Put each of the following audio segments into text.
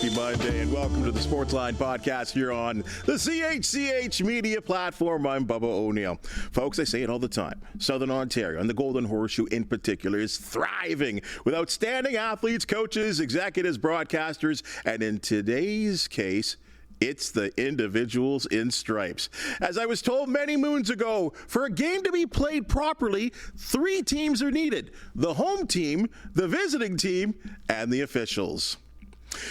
Happy Monday and welcome to the Sportsline Podcast here on the CHCH Media Platform. I'm Bubba O'Neill. Folks, I say it all the time. Southern Ontario, and the Golden Horseshoe in particular, is thriving with outstanding athletes, coaches, executives, broadcasters, and in today's case, it's the individuals in stripes. As I was told many moons ago, for a game to be played properly, 3 teams are needed: the home team, the visiting team, and the officials.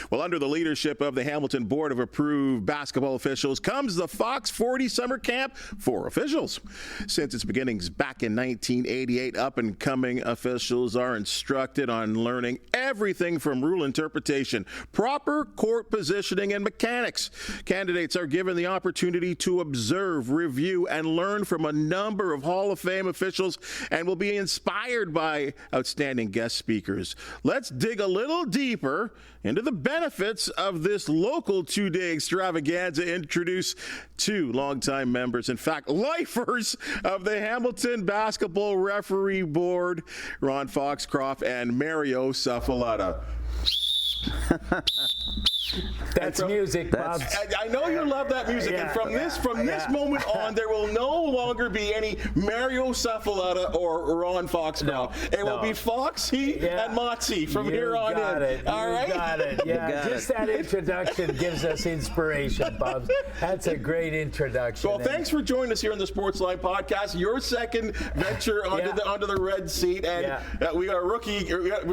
Well, under the leadership of the Hamilton Board of Approved Basketball Officials comes the Fox 40 Summer Camp for officials. Since its beginnings back in 1988, up-and-coming officials are instructed on learning everything from rule interpretation, proper court positioning, and mechanics. Candidates are given the opportunity to observe, review, and learn from a number of Hall of Fame officials and will be inspired by outstanding guest speakers. Let's dig a little deeper into the benefits of this local 2-day extravaganza. Introduce 2 longtime members, in fact, lifers of the Hamilton Basketball Referee Board, Ron Foxcroft and Mario Suffoletta. That's music, Bob. I know you love that music, and from this moment on, there will no longer be any Mario Suffoletta or Ron Foxcroft. It will be Foxy and Motsy from here on in. All right? Got it. Yeah, just that introduction gives us inspiration, Bob. That's a great introduction. Well, thanks for joining us here on the Sportsline Podcast. Your second venture onto the red seat, and we got a rookie.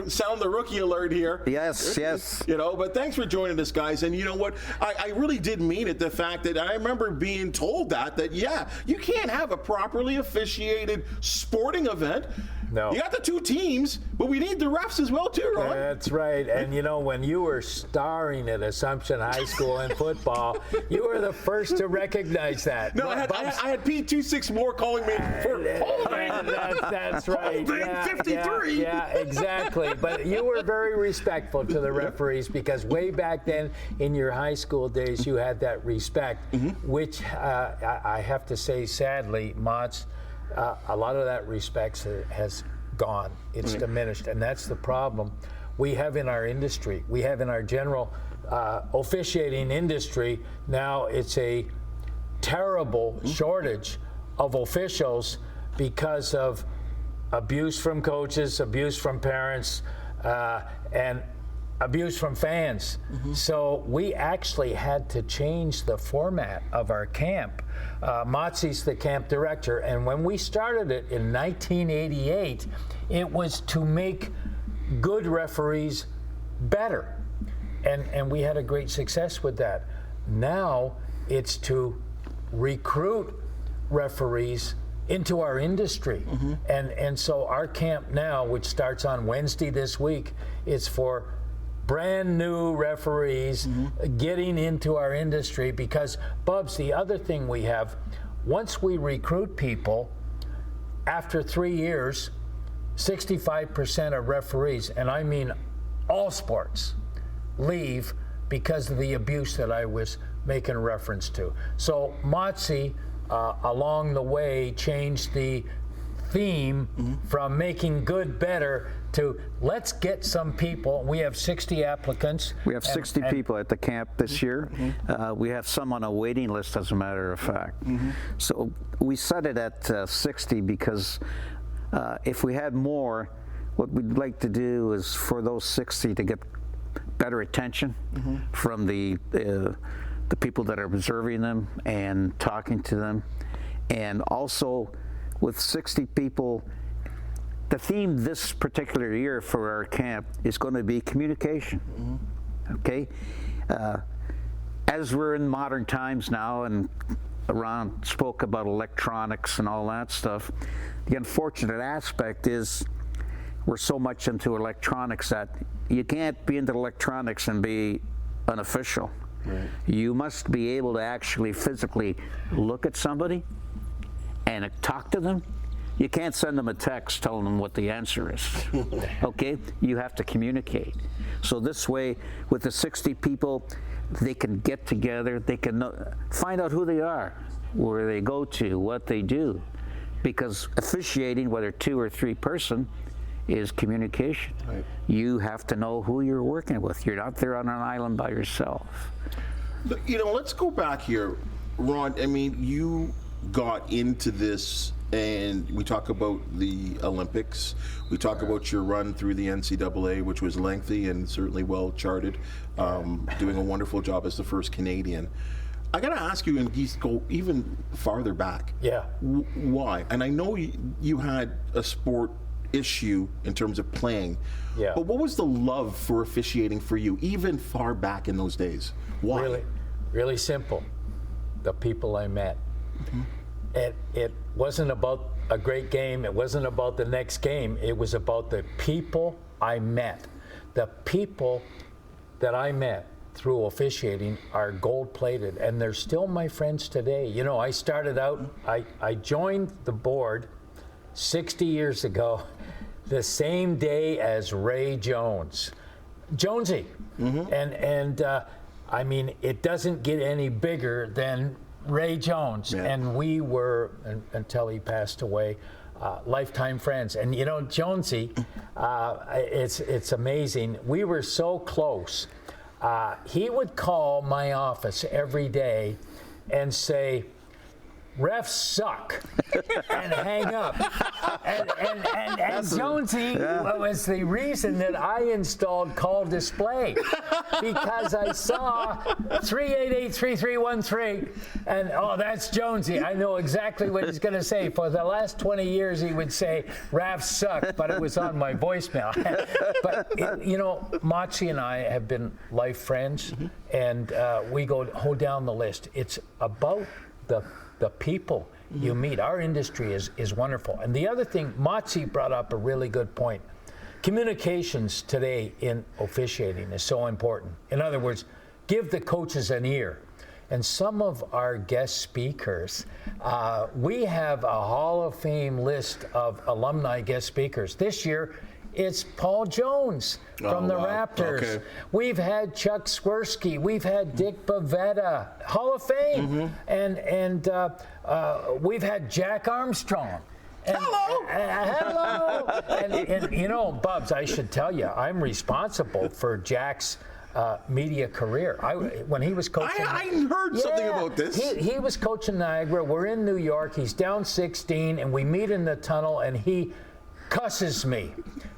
Sound the rookie alert here. Yes. You know, but thanks for joining us, guys. And you know what? I really did mean it. The fact that I remember being told that you can't have a properly officiated sporting event. No. You got the 2 teams, but we need the refs as well, too, Ron. That's right. And, you know, when you were starring at Assumption High School in football, you were the first to recognize that. No, I had Pete 26 more calling me for holding. That's right. Holding 53. Yeah, exactly. But you were very respectful to the referees because way back then in your high school days, you had that respect, which I have to say, sadly, Mott's, a lot of that respect has gone. It's diminished, and that's the problem we have in our industry. We have in our general officiating industry now. It's a terrible shortage of officials because of abuse from coaches, abuse from parents, and abuse from fans. So we actually had to change the format of our camp. Motsy's the camp director, and when we started it in 1988, it was to make good referees better, and we had a great success with that. Now it's to recruit referees into our industry, and so our camp now, which starts on Wednesday this week, is for brand new referees getting into our industry because, Bubs, the other thing we have, once we recruit people, after 3 years, 65% of referees, and I mean all sports, leave because of the abuse that I was making reference to. So Motsy, along the way, changed the theme from making good better to let's get some people. We have 60 applicants. We have 60 people at the camp this year. We have some on a waiting list, as a matter of fact. So we set it at 60 because if we had more, what we'd like to do is for those 60 to get better attention from the people that are observing them and talking to them. And also with 60 people, the theme this particular year for our camp is going to be communication. Okay? As we're in modern times now, and Ron spoke about electronics and all that stuff, the unfortunate aspect is we're so much into electronics that you can't be into electronics and be an official. You must be able to actually physically look at somebody and talk to them. You can't send them a text telling them what the answer is. Okay? You have to communicate. So this way, with the 60 people, they can get together, they can find out who they are, where they go to, what they do. Because officiating, whether 2 or 3 person, is communication. Right. You have to know who you're working with. You're not there on an island by yourself. Let's go back here, Ron. I mean, you got into this, and we talk about the Olympics. We talk about your run through the NCAA, which was lengthy and certainly well charted, doing a wonderful job as the first Canadian. I got to ask you, and go even farther back. Yeah. Why? And I know you had a sport issue in terms of playing. Yeah. But what was the love for officiating for you, even far back in those days? Why? Really, really simple. The people I met. It wasn't about a great game. It wasn't about the next game. It was about the people I met. The people that I met through officiating are gold-plated, and they're still my friends today. You know, I started out, I joined the board 60 years ago, the same day as Ray Jones. Jonesy. And I mean, it doesn't get any bigger than Ray Jones. Yeah. And we were, until he passed away, lifetime friends. And you know, Jonesy, it's amazing. We were so close. He would call my office every day and say, "Refs suck," and hang up. And Jonesy was the reason that I installed call display, because I saw 388-3313, and that's Jonesy. I know exactly what he's going to say. For the last 20 years, he would say, "Refs suck," but it was on my voicemail. But, Moxie and I have been life friends, and we go down the list. It's about the people you meet. Our industry is wonderful. And the other thing, Moxie brought up a really good point. Communications today in officiating is so important. In other words, give the coaches an ear. And some of our guest speakers, we have a Hall of Fame list of alumni guest speakers. This year, it's Paul Jones from the Raptors. Okay. We've had Chuck Swirsky. We've had Dick Bavetta, Hall of Fame, and we've had Jack Armstrong. And, hello. And Bubs, I should tell you, I'm responsible for Jack's media career. When he was coaching, I heard something about this. He was coaching Niagara. We're in New York. He's down 16, and we meet in the tunnel, and he cusses me.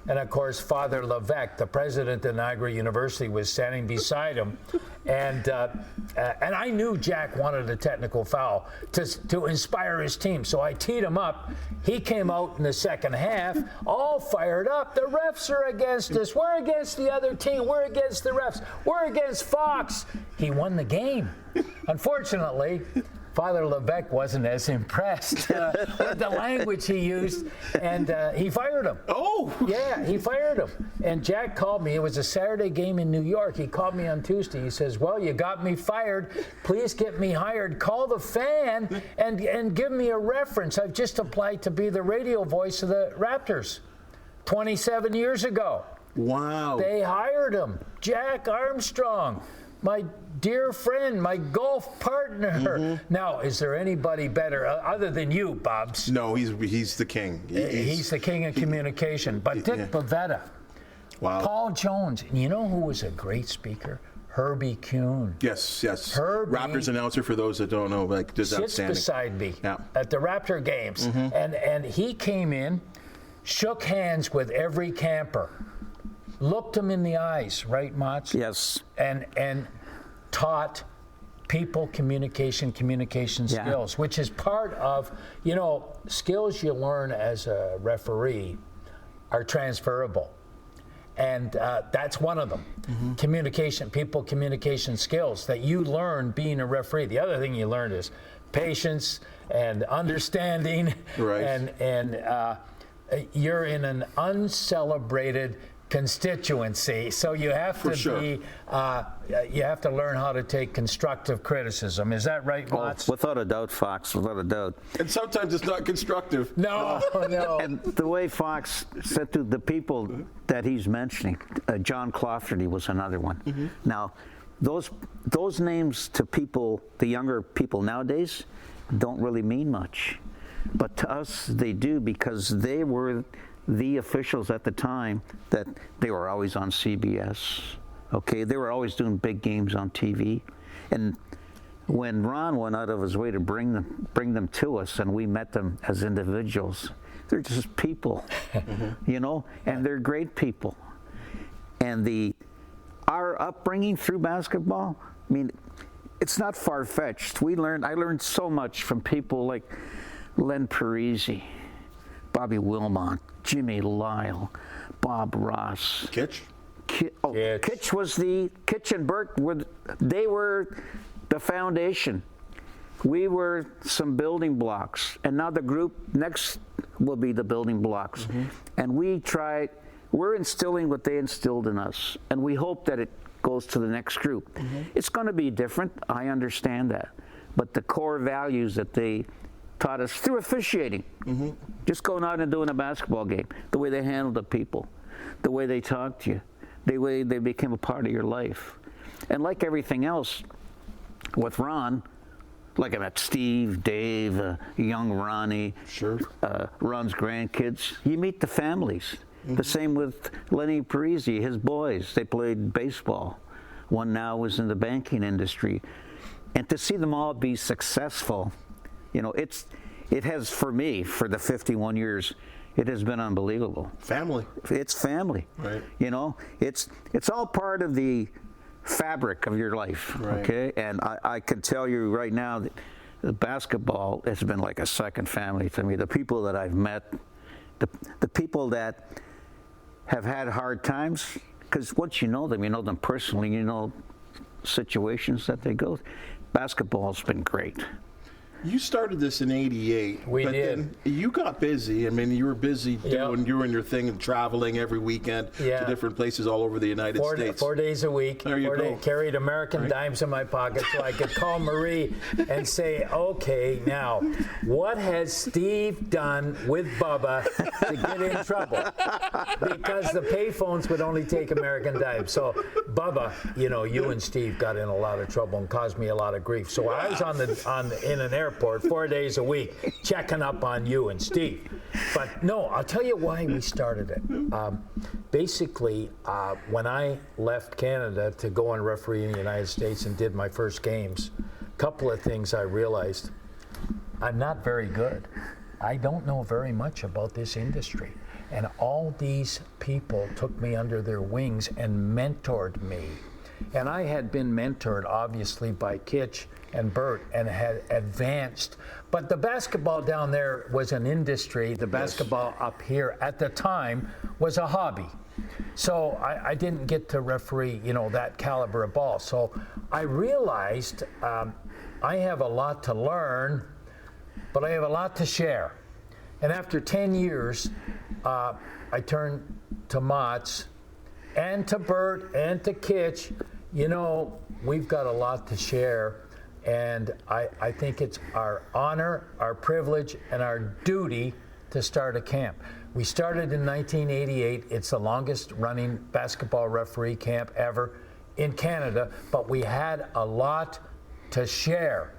And of course, Father Levesque, the president of Niagara University, was standing beside him. And I knew Jack wanted a technical foul to inspire his team. So I teed him up. He came out in the second half, all fired up. The refs are against us. We're against the other team. We're against the refs. We're against Fox. He won the game. Unfortunately, Father Levesque wasn't as impressed with the language he used, and he fired him. Oh! Yeah, he fired him. And Jack called me. It was a Saturday game in New York. He called me on Tuesday. He says, "Well, you got me fired. Please get me hired. Call the Fan and give me a reference. I've just applied to be the radio voice of the Raptors 27 years ago." Wow. They hired him. Jack Armstrong, my dear friend, my golf partner. Now, is there anybody better other than you, Bobs? No, he's the king. He's the king of communication. But Dick Bavetta, Paul Jones, and you know who was a great speaker? Herbie Kuhn. Yes. Herbie Raptors announcer, for those that don't know, just sits outstanding. beside me at the Raptor games, and he came in, shook hands with every camper, looked him in the eyes, right, Mats? Yes. And taught people communication skills, which is part of, skills you learn as a referee are transferable. And that's one of them. People communication skills that you learn being a referee. The other thing you learn is patience and understanding. Right. And you're in an uncelebrated constituency, so you have to you have to learn how to take constructive criticism. Is that right, Mats? Without a doubt, Fox, without a doubt. And sometimes it's not constructive. No. And the way Fox said to the people that he's mentioning, John Clafferty was another one. Now, those names to people, the younger people nowadays, don't really mean much. But to us, they do, because they were the officials at the time that they were always on CBS. Okay, they were always doing big games on TV, and when Ron went out of his way to bring them to us, and we met them as individuals, they're just people, you know, and they're great people. And our upbringing through basketball, I mean, it's not far-fetched. I learned so much from people like Len Parisi, Bobby Wilmot, Jimmy Lyle, Bob Ross. Kitch? Kitch was Kitch and Burke were the foundation. We were some building blocks, and now the group next will be the building blocks. And we're instilling what they instilled in us, and we hope that it goes to the next group. It's going to be different, I understand that, but the core values that they taught us through officiating, just going out and doing a basketball game, the way they handled the people, the way they talked to you, the way they became a part of your life. And like everything else, with Ron, like I met Steve, Dave, young Ronnie, Ron's grandkids, you meet the families. The same with Lenny Parisi, his boys. They played baseball. One now was in the banking industry. And to see them all be successful, you know, it has, for me, for the 51 years, it has been unbelievable. Family. It's family. Right. You know, it's all part of the fabric of your life. Right. Okay? And I can tell you right now that the basketball has been like a second family to me. The people that I've met, the people that have had hard times, because once you know them personally, you know situations that they go through. Basketball's been great. You started this in '88. We but did. Then you got busy. I mean, you were busy doing your thing and traveling every weekend to different places all over the United States. 4 days a week. There you go. Carried American dimes in my pocket so I could call Marie and say, okay, now, what has Steve done with Bubba to get in trouble? Because the payphones would only take American dimes. So, Bubba, you know, you and Steve got in a lot of trouble and caused me a lot of grief. So I was in an airport 4 days a week checking up on you and Steve. But no, I'll tell you why we started it. Basically, when I left Canada to go and referee in the United States and did my first games, a couple of things I realized. I'm not very good. I don't know very much about this industry. And all these people took me under their wings and mentored me. And I had been mentored, obviously, by Kitch and Bert and had advanced. But the basketball down there was an industry. The basketball up here at the time was a hobby. So I didn't get to referee, you know, that caliber of ball. So I realized I have a lot to learn, but I have a lot to share. And after 10 years, I turned to Motts and to Bert and to Kitch. You know, we've got a lot to share. And I think it's our honor, our privilege, and our duty to start a camp. We started in 1988. It's the longest running basketball referee camp ever in Canada, but we had a lot to share.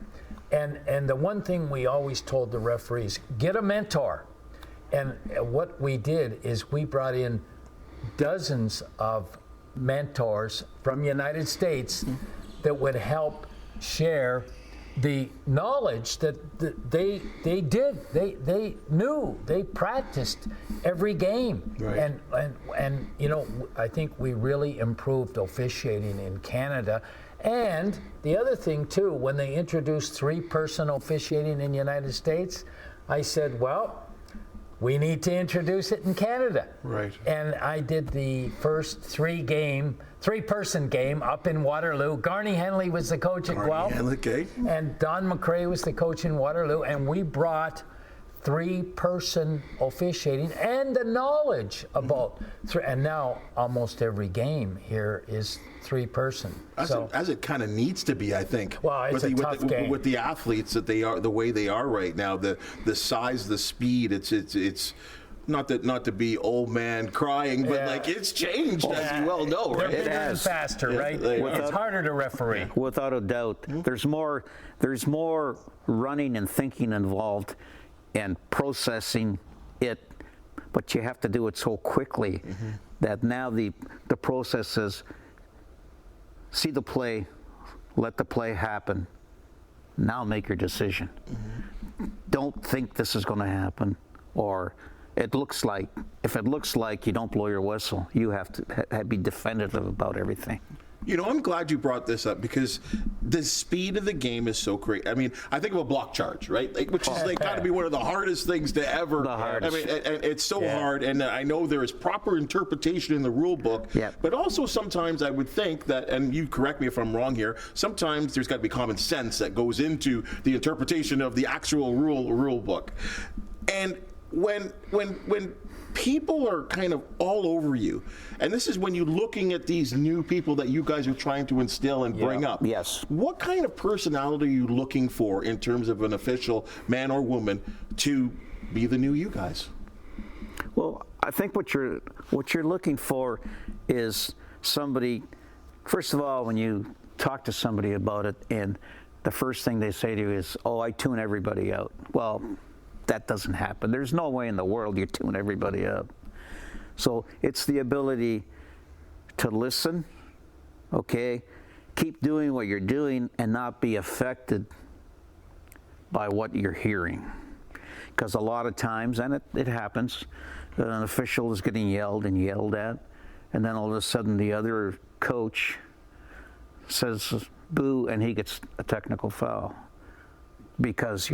And the one thing we always told the referees, get a mentor. And what we did is we brought in dozens of mentors from the United States that would help share the knowledge that they knew, they practiced every game. Right. And you know, I think we really improved officiating in Canada. And the other thing too, when they introduced 3-person officiating in the United States, I said, well, we need to introduce it in Canada. Right. And I did the first 3-person game up in Waterloo. Garney Henley was the coach at Guelph. Okay. And Don McRae was the coach in Waterloo. And we brought 3-person officiating and the knowledge about and now almost every game here is 3-person. As it kind of needs to be, I think. Well, it's a tough game. With the athletes that they are, the way they are right now, the size, the speed, it's not to be old man crying, but like it's changed, as you well know, right? They're getting faster, right? It's harder to referee. Without a doubt. There's more running and thinking involved and processing it but you have to do it so quickly that now the process is see the play, let the play happen. Now make your decision. Don't think this is going to happen, or it looks like. If it looks like, you don't blow your whistle. You have to be definitive about everything. You know, I'm glad you brought this up because the speed of the game is so great. I mean, I think of a block charge, right? Like, which is got to be one of the hardest things to ever. The hardest. I mean, and it's so hard, and I know there is proper interpretation in the rule book. But also sometimes I would think that, and you correct me if I'm wrong here, sometimes there's got to be common sense that goes into the interpretation of the actual rule book. And when people are kind of all over you, and this is when you're looking at these new people that you guys are trying to instill and bring up. Yes. What kind of personality are you looking for in terms of an official, man or woman, to be the new you guys? Well, I think what you're looking for is somebody. First of all, when you talk to somebody about it, and the first thing they say to you is, "Oh, I tune everybody out." Well, that doesn't happen. There's no way in the world you tune everybody up. So it's the ability to listen, okay? Keep doing what you're doing and not be affected by what you're hearing. Because a lot of times, and it happens, that an official is getting yelled and yelled at, and then all of a sudden the other coach says boo, and he gets a technical foul because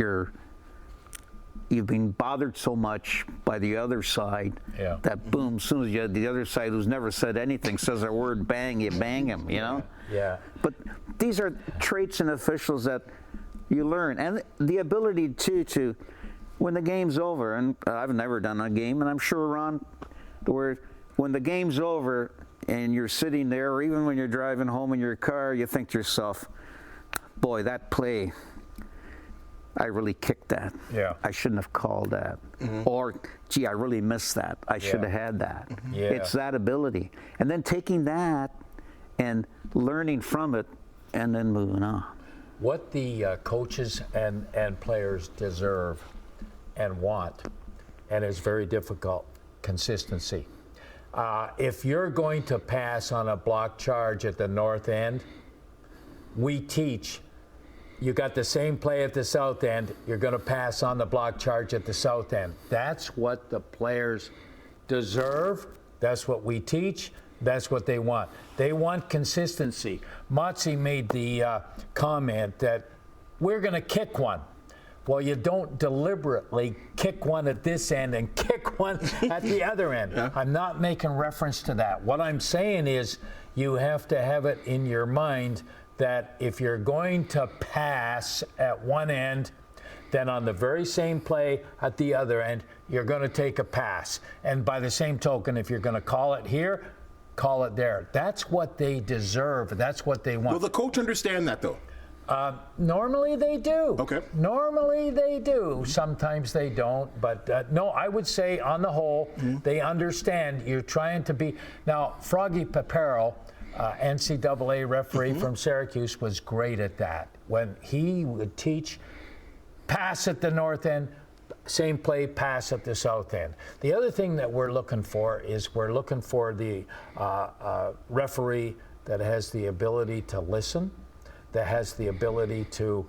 you've been bothered so much by the other side that boom, as soon as the other side who's never said anything says a word, bang, you bang him, you know? Yeah. But these are traits in officials that you learn. And the ability to when the game's over, and I've never done a game, and I'm sure, Ron, where when the game's over and you're sitting there, or even when you're driving home in your car, you think to yourself, boy, that play, I really kicked that. Yeah. I shouldn't have called that. Or, gee, I really missed that. I should have had that. It's that ability. And then taking that and learning from it and then moving on. What the coaches and players deserve and want, and is very difficult, consistency. If you're going to pass on a block charge at the north end, we teach you got the same play at the south end, you're going to pass on the block charge at the south end. That's what the players deserve. That's what we teach. That's what they want. They want consistency. Motzi made the comment that we're going to kick one. Well, you don't deliberately kick one at this end and kick one at the other end. I'm not making reference to that. What I'm saying is you have to have it in your mind that if you're going to pass at one end, then on the very same play at the other end, you're going to take a pass. And by the same token, if you're going to call it here, call it there. That's what they deserve. That's what they want. Will the coach understand that, though? Normally they do. Okay. Normally they do. Sometimes they don't. But no, I would say on the whole, they understand you're trying to be. Now, Froggy Papero, NCAA referee from Syracuse, was great at that. When he would teach, pass at the north end, same play, pass at the south end. The other thing that we're looking for is we're looking for the referee that has the ability to listen, that has the ability to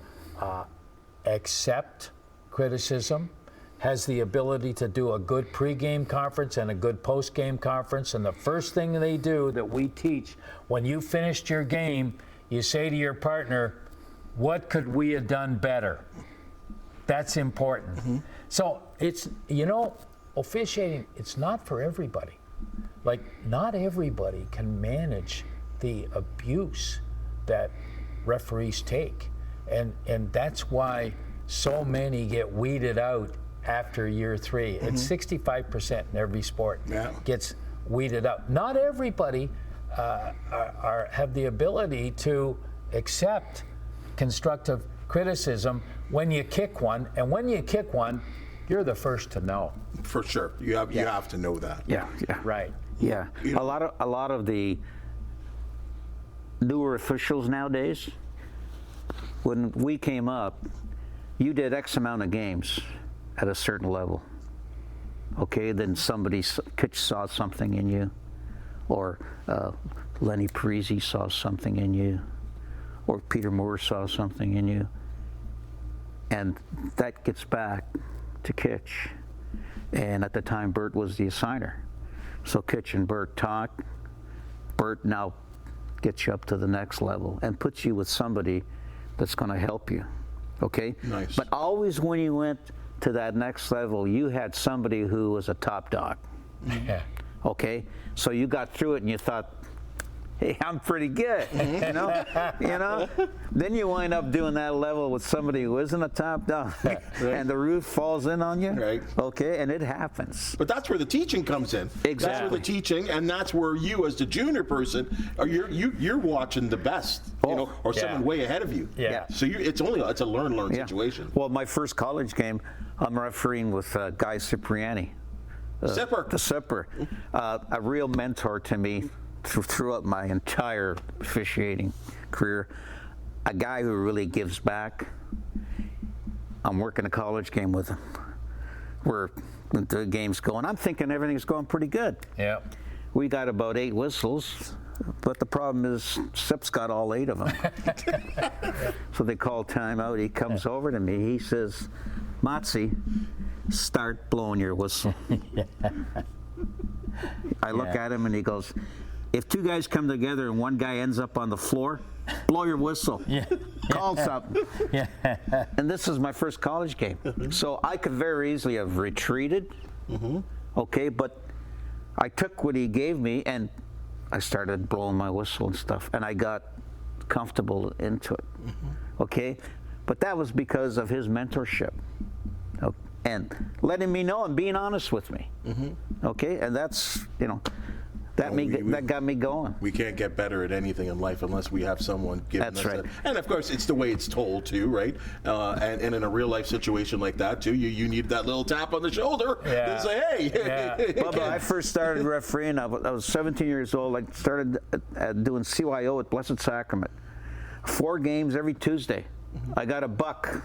accept criticism, has the ability to do a good pregame conference and a good postgame conference. And the first thing they do that we teach, when you finished your game, you say to your partner, what could we have done better? That's important. So it's, officiating, it's not for everybody. Like, not everybody can manage the abuse that referees take. And that's why so many get weeded out after year 3. It's 65% in every sport gets weeded out. Not everybody have the ability to accept constructive criticism when you kick one. And when you kick one, you're the first to know. For sure. You have to know that. Yeah. Right. Yeah. A lot of the newer officials nowadays, when we came up, you did X amount of games at a certain level. Okay, then Kitch saw something in you, or Lenny Parisi saw something in you, or Peter Moore saw something in you, and that gets back to Kitch. And at the time, Bert was the assigner. So Kitch and Bert talk. Bert now gets you up to the next level and puts you with somebody that's going to help you. Okay? Nice. But always when you went to that next level, you had somebody who was a top dog. Yeah. Okay? So you got through it and you thought, hey, I'm pretty good, you know? Then you wind up doing that level with somebody who isn't a top dog, Right. and the roof falls in on you. Right. Okay, and it happens. But that's where the teaching comes in. That's where Exactly. the teaching, and that's where you, as the junior person, you're watching the best, or someone way ahead of you. Yeah. So it's a learn Yeah. situation. Well, my first college game, I'm refereeing with Guy Cipriani. Sipper. The Sipper. A real mentor to me throughout my entire officiating career. A guy who really gives back. I'm working a college game with him. The game's going. I'm thinking everything's going pretty good. Yeah. We got about 8 whistles, but the problem is Sip's got all 8 of them. So they call timeout. He comes over to me. He says, "Motzi, start blowing your whistle." I look at him and he goes, "If 2 guys come together and 1 guy ends up on the floor, blow your whistle. Yeah. Call something." Yeah. And this is my first college game. So I could very easily have retreated, okay, but I took what he gave me and I started blowing my whistle and stuff, and I got comfortable into it, okay? But that was because of his mentorship, and letting me know and being honest with me, okay? And that's, that got me going. We can't get better at anything in life unless we have someone giving That's us right. that. And of course, it's the way it's told too, right? And in a real life situation like that too, you need that little tap on the shoulder Yeah. and say, "Hey." Yeah. Bubba, I first started refereeing. I was 17 years old. I started doing CYO at Blessed Sacrament. 4 games every Tuesday. I got $1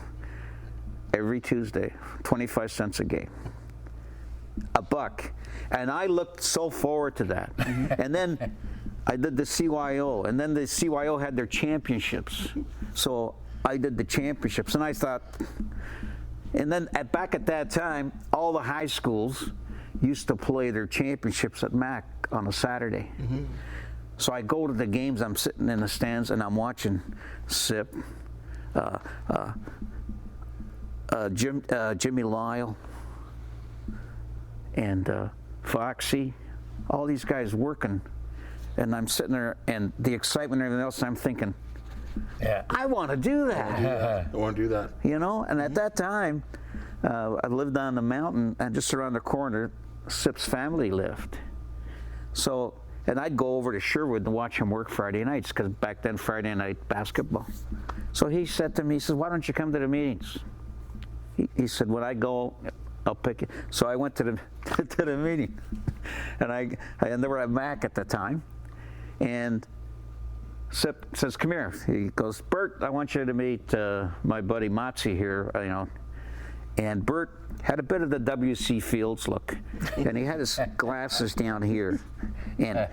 every Tuesday, 25 cents a game. $1. And I looked so forward to that. And then I did the CYO, and then the CYO had their championships. So I did the championships, and I thought, and then back at that time, all the high schools used to play their championships at MAC on a Saturday. So I go to the games, I'm sitting in the stands, and I'm watching Sip, Jimmy Lyle, and Foxy, all these guys working, and I'm sitting there, and the excitement and everything else, I'm thinking, Yeah. I want to do that, I want to do that. And at that time, I lived on the mountain, and just around the corner, Sip's family lived. So, and I'd go over to Sherwood and watch him work Friday nights, because back then, Friday night basketball. So he said to me, he says, "Why don't you come to the meetings?" He said, "When I go, I'll pick it." So I went to the to the meeting, and they were at MAC at the time, and Sip says, "Come here." He goes, "Bert, I want you to meet my buddy Motzi here, And Bert had a bit of the W.C. Fields look, and he had his glasses down here, and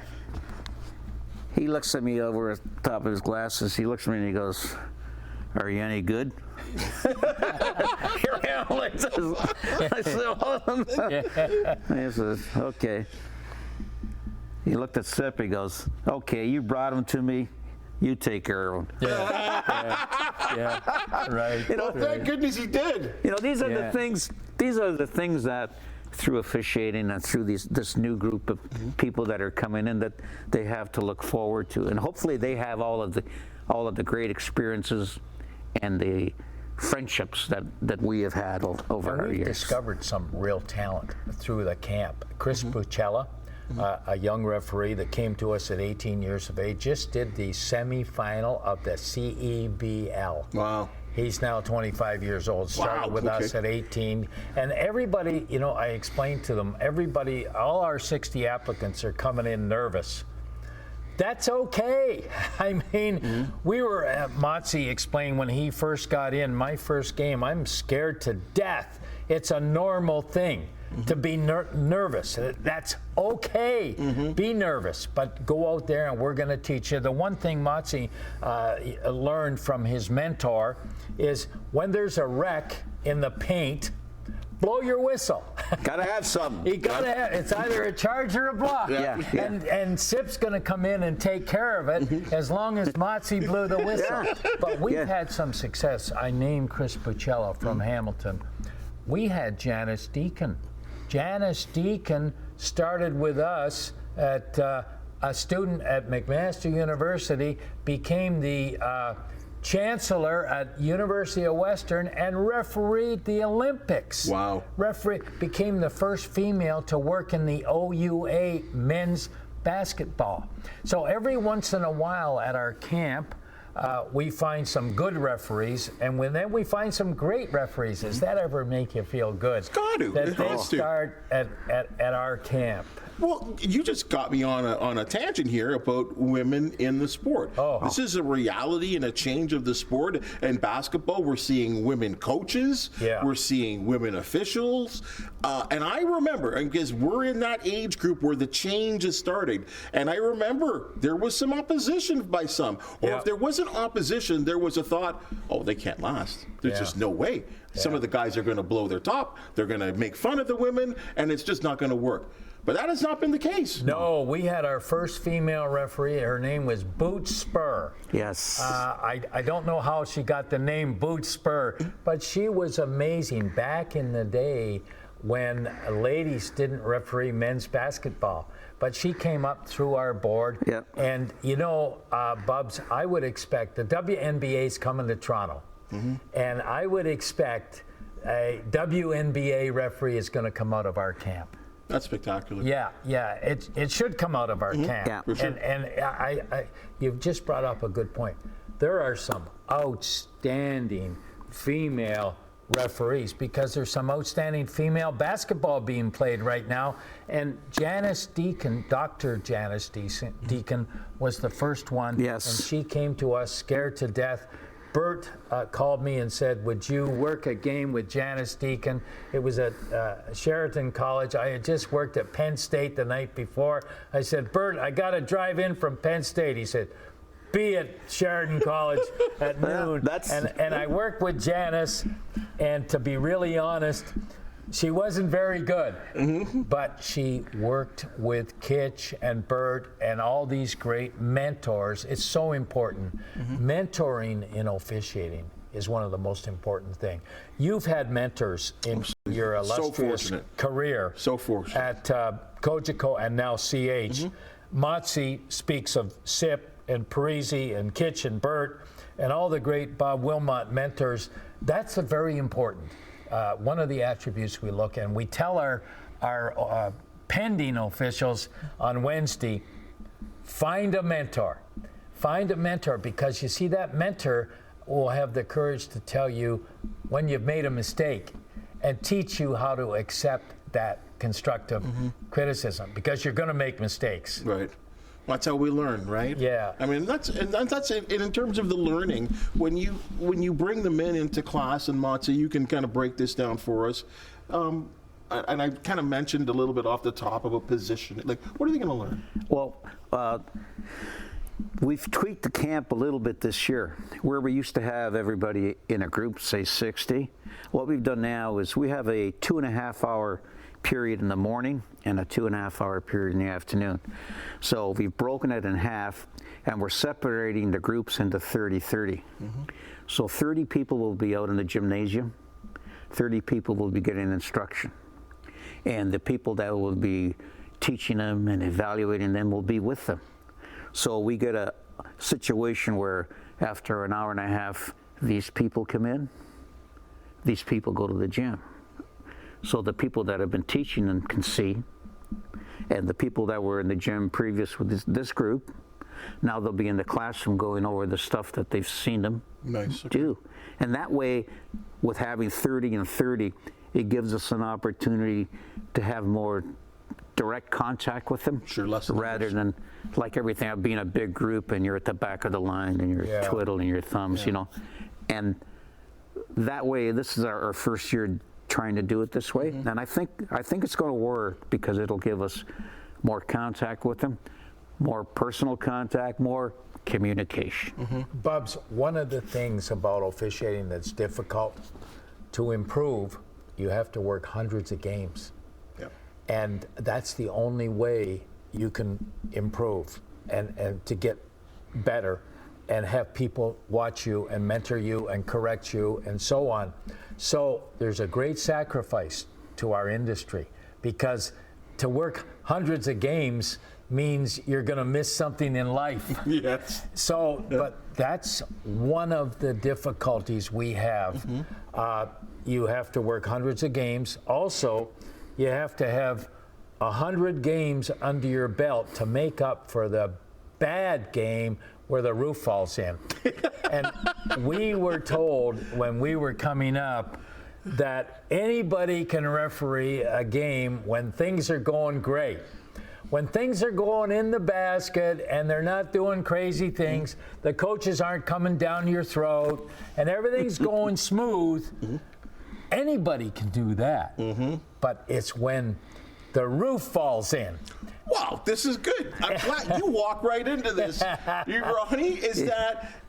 he looks at me over the top of his glasses. He looks at me and he goes, "Are you any good?" Here I am like this. I said, he says, "Okay." He looked at Sip. He goes, "Okay, you brought him to me. You take care of him." Yeah. Right. Thank goodness he did. These are the things. These are the things that, through officiating and through this new group of people that are coming in, that they have to look forward to, and hopefully they have all of the great experiences and the friendships that we have had over our We've years. discovered some real talent through the camp. Chris Bucella, a young referee that came to us at 18 years of age, just did the semifinal of the CEBL. Wow. He's now 25 years old, started with us at 18. And everybody, I explained to them, all our 60 applicants are coming in nervous. That's okay. I mean, we were at Motzi explained when he first got in, my first game, I'm scared to death. It's a normal thing. to be nervous. That's okay. Be nervous, but go out there and we're going to teach you. The one thing Matsi learned from his mentor is when there's a wreck in the paint, blow your whistle. Gotta have something. You gotta have, it's either a charge or a block. Yeah. And Sip's gonna come in and take care of it as long as Matsi blew the whistle. But we've had some success. I named Chris Pucella from Hamilton. We had Janice Deacon. Janice Deacon started with us at a student at McMaster University, became the chancellor at University of Western, and refereed the Olympics. Wow. Became the first female to work in the OUA men's basketball. So every once in a while at our camp, we find some good referees, and then we find some great referees. Does that ever make you feel good? It's got to. That they start at our camp. Well, you just got me on a tangent here about women in the sport. This is a reality and a change of the sport. In basketball, we're seeing women coaches. Yeah. We're seeing women officials. And I remember, because we're in that age group where the change is starting, and I remember there was some opposition by some. Or if there wasn't opposition, there was a thought, they can't last. There's just no way. Some of the guys are going to blow their top. They're going to make fun of the women, and it's just not going to work. But that has not been the case. No, we had our first female referee. Her name was Boot Spur. Yes. I don't know how she got the name Boot Spur, but she was amazing back in the day when ladies didn't referee men's basketball. But she came up through our board. Yep. And, Bubs, I would expect the WNBA's coming to Toronto. And I would expect a WNBA referee is going to come out of our camp. That's spectacular. Yeah, it should come out of our camp. Yeah. For sure. And I you've just brought up a good point. There are some outstanding female referees because there's some outstanding female basketball being played right now. And Janice Deacon, Dr. Janice Deacon, was the first one. Yes. And she came to us scared to death. Bert called me and said, would you work a game with Janice Deacon? It was at Sheraton College. I had just worked at Penn State the night before. I said, Bert, I got to drive in from Penn State. He said, be at Sheraton College at noon. And I worked with Janice, and to be really honest, she wasn't very good, but she worked with Kitch and Bert and all these great mentors. It's so important. Mentoring in officiating is one of the most important things. You've had mentors in your illustrious career. So fortunate. At Cogeco and now CH. Matsi speaks of Sip and Parisi and Kitch and Bert and all the great Bob Wilmot mentors. That's a very important. One of the attributes we look at, and we tell our pending officials on Wednesday, find a mentor. Find a mentor, because you see that mentor will have the courage to tell you when you've made a mistake and teach you how to accept that constructive criticism, because you're going to make mistakes. Right. That's how we learn, right? Yeah. I mean, that's it. And in terms of the learning, when you bring the men into class, and Matsi, you can kind of break this down for us. And I kind of mentioned a little bit off the top about position. Like, what are they going to learn? Well, we've tweaked the camp a little bit this year. Where we used to have everybody in a group, say 60, what we've done now is we have a 2.5-hour period in the morning and a 2.5-hour period in the afternoon. So we've broken it in half, and we're separating the groups into 30-30. So 30 people will be out in the gymnasium, 30 people will be getting instruction, and the people that will be teaching them and evaluating them will be with them. So we get a situation where after an hour and a half, these people come in, these people go to the gym. So the people that have been teaching them can see, and the people that were in the gym previous with this group, now they'll be in the classroom going over the stuff that they've seen them do. And that way, with having 30 and 30, it gives us an opportunity to have more direct contact with them, rather than like everything being a big group and you're at the back of the line and you're twiddling your thumbs, And that way, this is our first year trying to do it this way. And I think it's going to work because it'll give us more contact with them, more personal contact, more communication. Bubs, one of the things about officiating that's difficult to improve, you have to work hundreds of games. Yep. And that's the only way you can improve and to get better and have people watch you and mentor you and correct you and so on. So there's a great sacrifice to our industry because to work hundreds of games means you're going to miss something in life. Yes. So, but that's one of the difficulties we have. You have to work hundreds of games. Also, you have to have 100 games under your belt to make up for the bad game where the roof falls in. And we were told when we were coming up that anybody can referee a game when things are going great. When things are going in the basket and they're not doing crazy things, the coaches aren't coming down your throat, and everything's going smooth, anybody can do that. But it's when the roof falls in. Wow, this is good. I'm glad you walk right into this, Ronnie, is that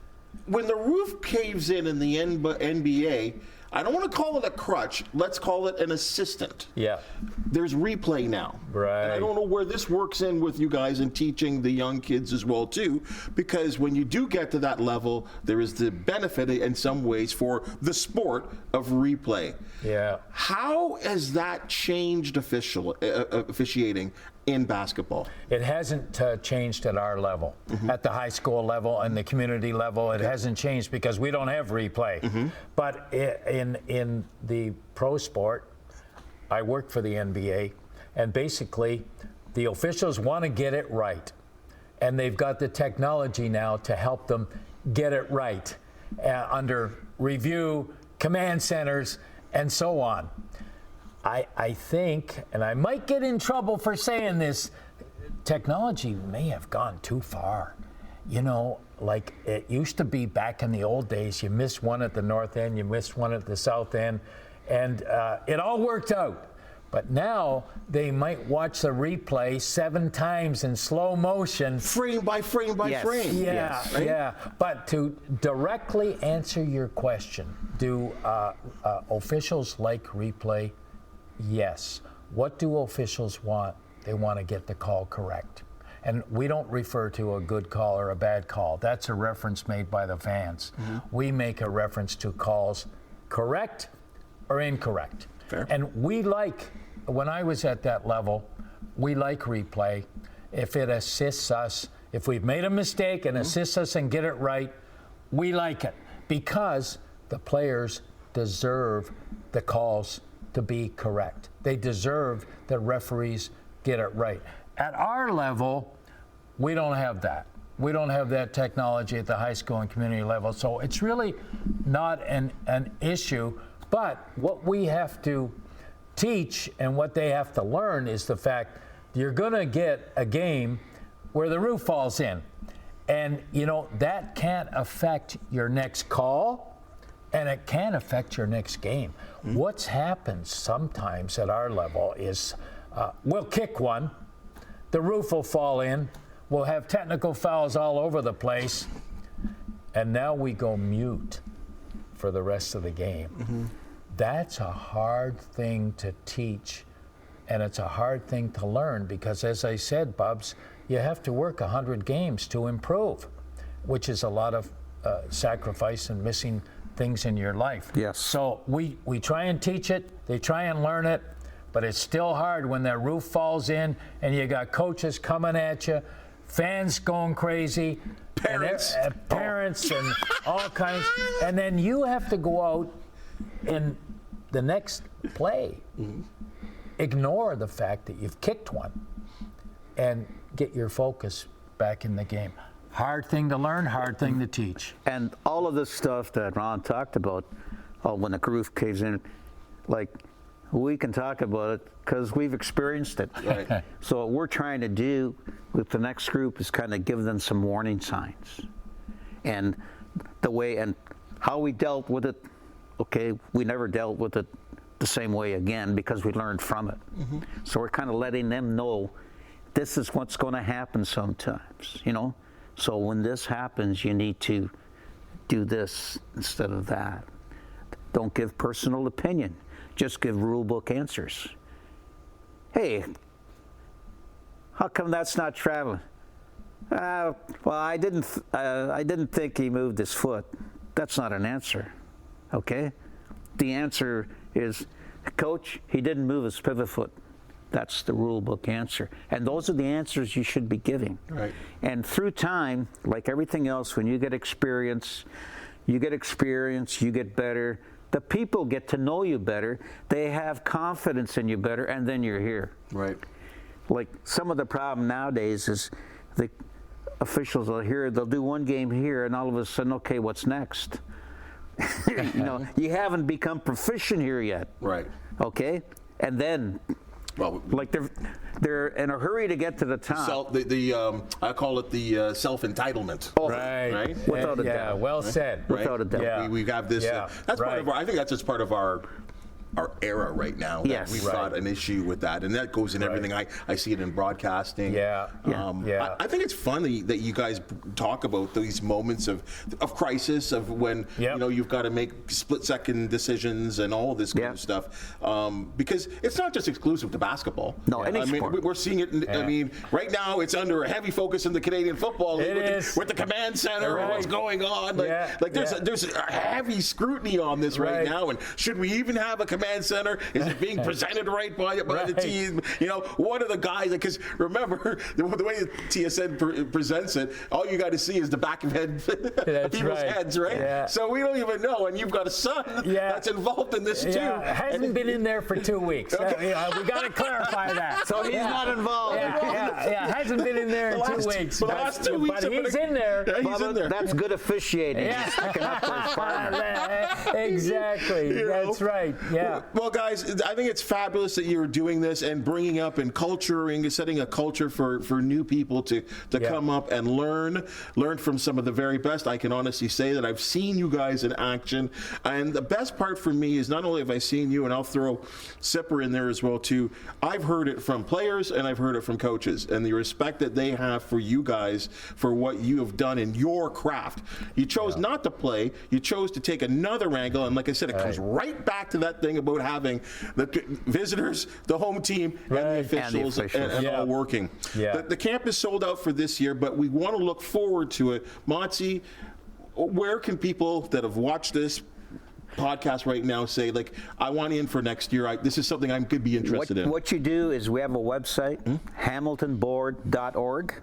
when the roof caves in the NBA, I don't want to call it a crutch. Let's call it an assistant. Yeah. There's replay now. Right. And I don't know where this works in with you guys and teaching the young kids as well, too, because when you do get to that level, there is the benefit in some ways for the sport of replay. Yeah. How has that changed officiating in basketball? It hasn't changed at our level, at the high school level and the community level. It hasn't changed because we don't have replay. But in the pro sport, I work for the NBA, and basically the officials want to get it right. And they've got the technology now to help them get it right under review, command centers, and so on. I think, and I might get in trouble for saying this, technology may have gone too far. You know, like it used to be back in the old days, you missed one at the north end, you missed one at the south end, and it all worked out. But now they might watch the replay 7 times in slow motion. Frame by frame by frame. Yeah, right? yeah. But to directly answer your question, do officials like replay? Yes. What do officials want? They want to get the call correct. And we don't refer to a good call or a bad call. That's a reference made by the fans. We make a reference to calls correct or incorrect. Fair. And we like, when I was at that level, we like replay. If it assists us, if we've made a mistake and assists us and get it right, we like it because the players deserve the calls to be correct. They deserve that referees get it right. At our level, we don't have that. We don't have that technology at the high school and community level, so it's really not an issue. But what we have to teach and what they have to learn is the fact you're going to get a game where the roof falls in. And, you know, that can't affect your next call, and it can affect your next game. What's happened sometimes at our level is we'll kick one, the roof will fall in, we'll have technical fouls all over the place, and now we go mute for the rest of the game. That's a hard thing to teach, and it's a hard thing to learn because, as I said, Bubs, you have to work 100 games to improve, which is a lot of sacrifice and missing things in your life. Yes. So we try and teach it, they try and learn it, but it's still hard when that roof falls in and you got coaches coming at you, fans going crazy, Parents. and parents and all kinds, and then you have to go out in the next play, ignore the fact that you've kicked one and get your focus back in the game. Hard thing to learn, hard thing to teach. And all of this stuff that Ron talked about, when the roof caves in, like, we can talk about it because we've experienced it. Right. So what we're trying to do with the next group is kind of give them some warning signs. And the way and how we dealt with it, okay, we never dealt with it the the same way again because we learned from it. So we're kind of letting them know this is what's going to happen sometimes, you know. So when this happens, you need to do this instead of that. Don't give personal opinion. Just give rule book answers. Hey, how come that's not traveling? Well, I didn't think he moved his foot. That's not an answer, okay? The answer is, Coach, he didn't move his pivot foot. That's the rule book answer. And those are the answers you should be giving. Right. And through time, like everything else, when you get experience, you get better. The people get to know you better. They have confidence in you better, and then you're here. Right. Like some of the problem nowadays is the officials they'll do one game here, and all of a sudden, okay, what's next? You know, you haven't become proficient here yet. Right. Okay? And then, well, like they're in a hurry to get to the top. I call it the self-entitlement. Oh, Right. Without a doubt. Well said. Right? Without a doubt. Yeah. We have this. Yeah. That's part Right. of I think that's just part of our era right now. That Yes. We've Right. got an issue with that, and that goes in everything. I see it in broadcasting. Yeah. Yeah. I think it's funny that you guys talk about these moments of crisis, of when Yep. you've got to make split-second decisions and all this kind of stuff, because it's not just exclusive to basketball. No, any I mean, sport. we're seeing it. I mean, right now it's under a heavy focus in the Canadian Football League with the command center and what's going on. There's a heavy scrutiny on this right now, and should we even have a command center? Is it being presented right by the team? What are the guys? Because remember, the way TSN presents it, all you got to see is the back of people's heads, right? Yeah. So we don't even know, and you've got a son that's involved in this too. Hasn't been in there for 2 weeks. Okay. We got to clarify that. So he's not involved. Hasn't been in there in 2 weeks. The last 2 weeks, but he's in there. Yeah, he's in there. That's good officiating. Yeah. He's sticking up for his partner. Exactly. That's right. Yeah. Well, guys, I think it's fabulous that you're doing this and bringing up and culturing, setting a culture for new people to come up and learn from some of the very best. I can honestly say that I've seen you guys in action, and the best part for me is not only have I seen you, and I'll throw Sipper in there as well too, I've heard it from players and I've heard it from coaches, and the respect that they have for you guys for what you have done in your craft. You chose not to play, you chose to take another angle, and like I said, it comes right back to that thing about having the visitors, the home team, and the officials, and all working. Yeah. The camp is sold out for this year, but we want to look forward to it. Monty, where can people that have watched this podcast right now say, like, I want in for next year, this is something I could be interested in? What you do is we have a website, hamiltonboard.org.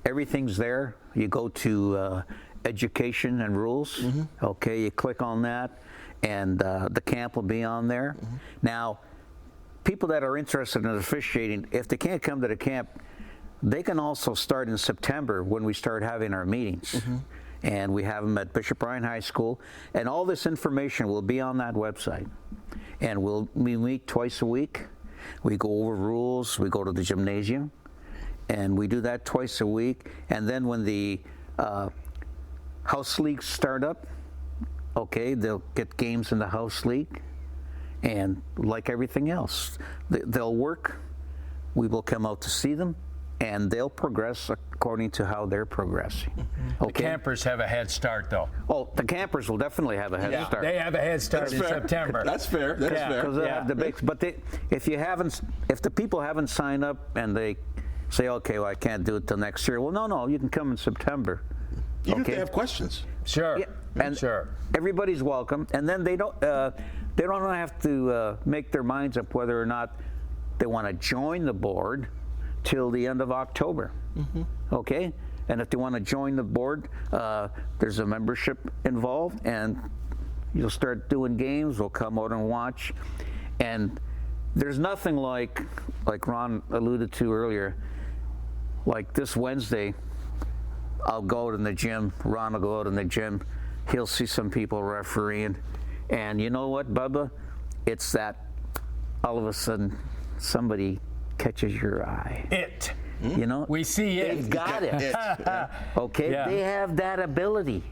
Everything's there. You go to education and rules. Okay, you click on that, and the camp will be on there. Now, people that are interested in officiating, if they can't come to the camp, they can also start in September when we start having our meetings. And we have them at Bishop Bryan High School, and all this information will be on that website. And we meet twice a week. We go over rules. We go to the gymnasium, and we do that twice a week. And then when the house leagues start up, okay, they'll get games in the house league, and like everything else, they'll work. We will come out to see them, and they'll progress according to how they're progressing. The campers have a head start, though. Oh, the campers will definitely have a head start. They have a head start in September. That's fair. That's fair. Because they have the big, but if the people haven't signed up and they say, okay, well, I can't do it till next year. Well, no, you can come in September. Even if they have questions. Sure. Yeah, and everybody's welcome. And then they don't have to make their minds up whether or not they want to join the board till the end of October. Okay? And if they want to join the board, there's a membership involved, and you'll start doing games. We'll come out and watch. And there's nothing like Ron alluded to earlier, like this Wednesday, I'll go out in the gym, Ron will go out in the gym, he'll see some people refereeing, and you know what, Bubba? It's that all of a sudden somebody catches your eye. You know, we see it. They've got it. Okay, they have that ability.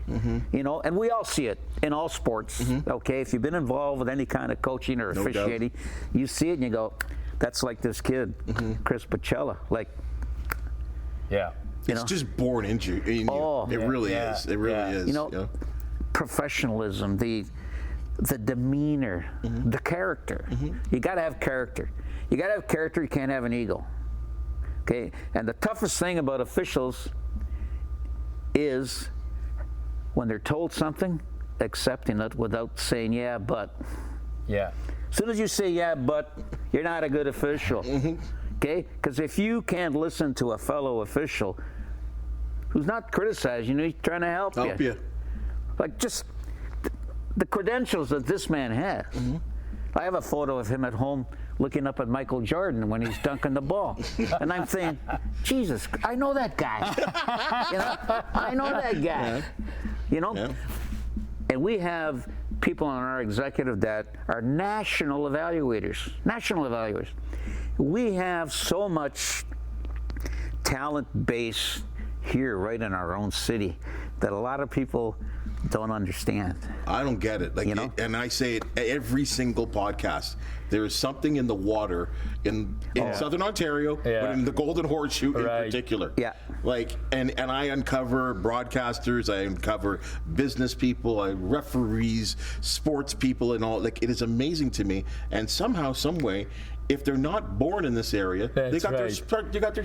You know, and we all see it in all sports. Okay, if you've been involved with any kind of coaching or officiating, you see it and you go, "That's like this kid, Chris Pacella." Like, it's just born into you. It really is. It really is. You know, professionalism, the demeanor, the character. You got to have character. You got to have character. You can't have an ego. Okay, and the toughest thing about officials is when they're told something, accepting it without saying yeah, but. Yeah. As soon as you say yeah, but, you're not a good official. Okay, because if you can't listen to a fellow official who's not criticizing you, he's trying to help you. Like just the credentials that this man has. I have a photo of him at home looking up at Michael Jordan when he's dunking the ball. And I'm saying, Jesus, I know that guy. You know, I know that guy. You know? And we have people on our executive that are national evaluators. We have so much talent base here right in our own city that a lot of people don't understand. I don't get it. Like, you know? And I say it every single podcast. There is something in the water in Southern Ontario, but in the Golden Horseshoe in particular. Like, and I uncover broadcasters, I uncover business people, referees, sports people, and all. Like, it is amazing to me. And somehow, some way, if they're not born in this area, they got their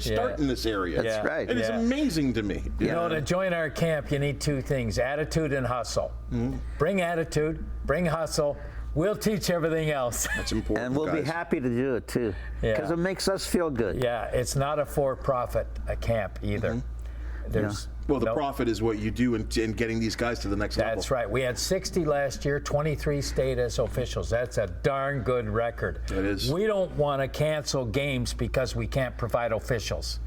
start in this area. That's right. It is amazing to me. You know, to join our camp, you need two things: attitude and hustle. Bring attitude, bring hustle. We'll teach everything else. That's important. And we'll be happy to do it too, because it makes us feel good. Yeah, it's not a for-profit camp either. There's well, the profit is what you do in getting these guys to the next level. That's right. We had 60 last year, 23 stayed as officials. That's a darn good record. It is. We don't want to cancel games because we can't provide officials.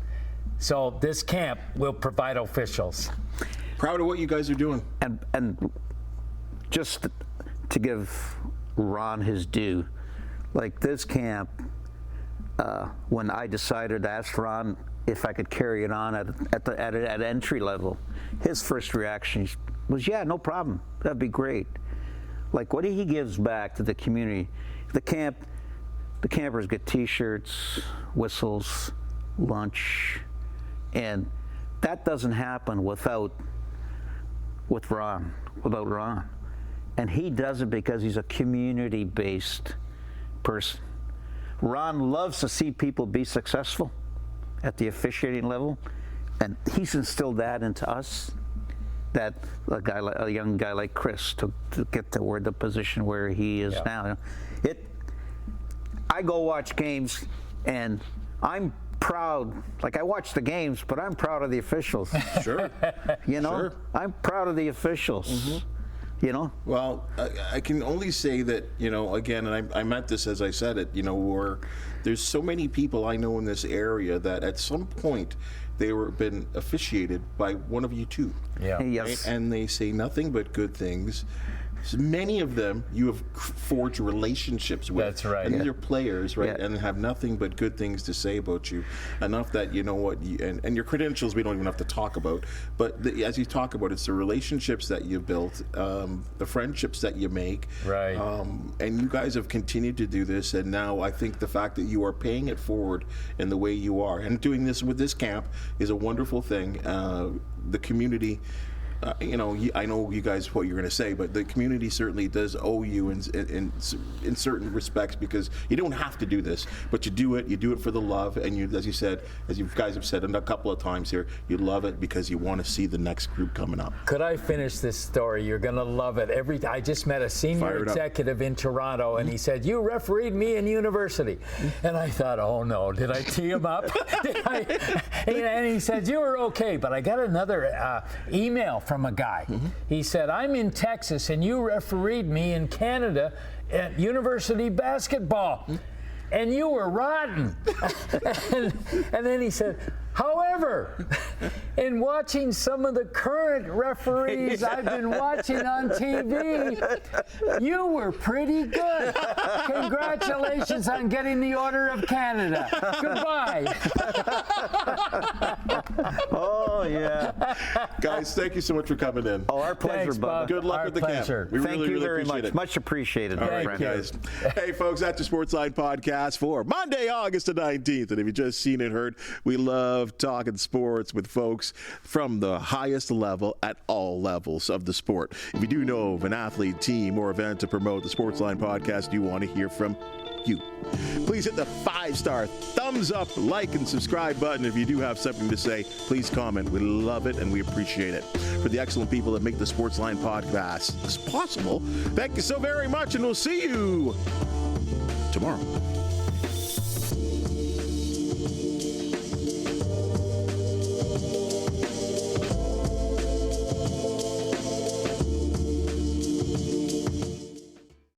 So this camp will provide officials. Proud of what you guys are doing. And just to give Ron his due, like this camp, when I decided to ask Ron if I could carry it on at entry level, his first reaction was, yeah, no problem, that'd be great. Like what he gives back to the community. The campers get T-shirts, whistles, lunch, and that doesn't happen without Ron. And he does it because he's a community-based person. Ron loves to see people be successful at the officiating level, and he's instilled that into us, that a young guy like Chris to get to the position where he is now. I go watch games, and I'm proud. Like, I watch the games, but I'm proud of the officials. Sure. You know, sure. I'm proud of the officials. You know? Well, I can only say that, you know, again, and I meant this as I said it, you know, where there's so many people I know in this area that at some point they were been officiated by one of you two. Yeah. Yes. Right? And they say nothing but good things. So many of them you have forged relationships with. That's right. And these are players, right? Yeah. And have nothing but good things to say about you. Enough that, you know what, and your credentials we don't even have to talk about. But as you talk about, it's the relationships that you've built, the friendships that you make. Right. And you guys have continued to do this. And now I think the fact that you are paying it forward in the way you are and doing this with this camp is a wonderful thing. The community. You know, I know you guys what you're going to say, but the community certainly does owe you in certain respects, because you don't have to do this, but you do it. You do it for the love, and you, as you said, as you guys have said a couple of times here, you love it because you want to see the next group coming up. Could I finish this story? You're going to love it. I just met a senior executive in Toronto, and he said, "You refereed me in university," and I thought, "Oh no, did I tee him up?" And he said, "You were okay," but I got another email from a guy. He said, "I'm in Texas and you refereed me in Canada at university basketball and you were rotten." and then he said, However, in watching some of the current referees I've been watching on TV, you were pretty good. Congratulations on getting the Order of Canada. Goodbye. Oh, yeah. Guys, thank you so much for coming in. Oh, our pleasure, Thanks, Bubba. Bob. Good luck Our with the pleasure. camp. We Thank really, you really very appreciate much. it. Much appreciated, my All right, friend. guys. Hey, folks, that's the Sportsline Podcast for Monday, August the 19th. And if you just seen and heard, we love talking sports with folks from the highest level at all levels of the sport. If you do know of an athlete, team, or event to promote the Sportsline Podcast, you want to hear from you. Please hit the 5-star thumbs up, like, and subscribe button. If you do have something to say, please comment. We love it and we appreciate it. For the excellent people that make the Sportsline Podcast possible, thank you so very much, and we'll see you tomorrow.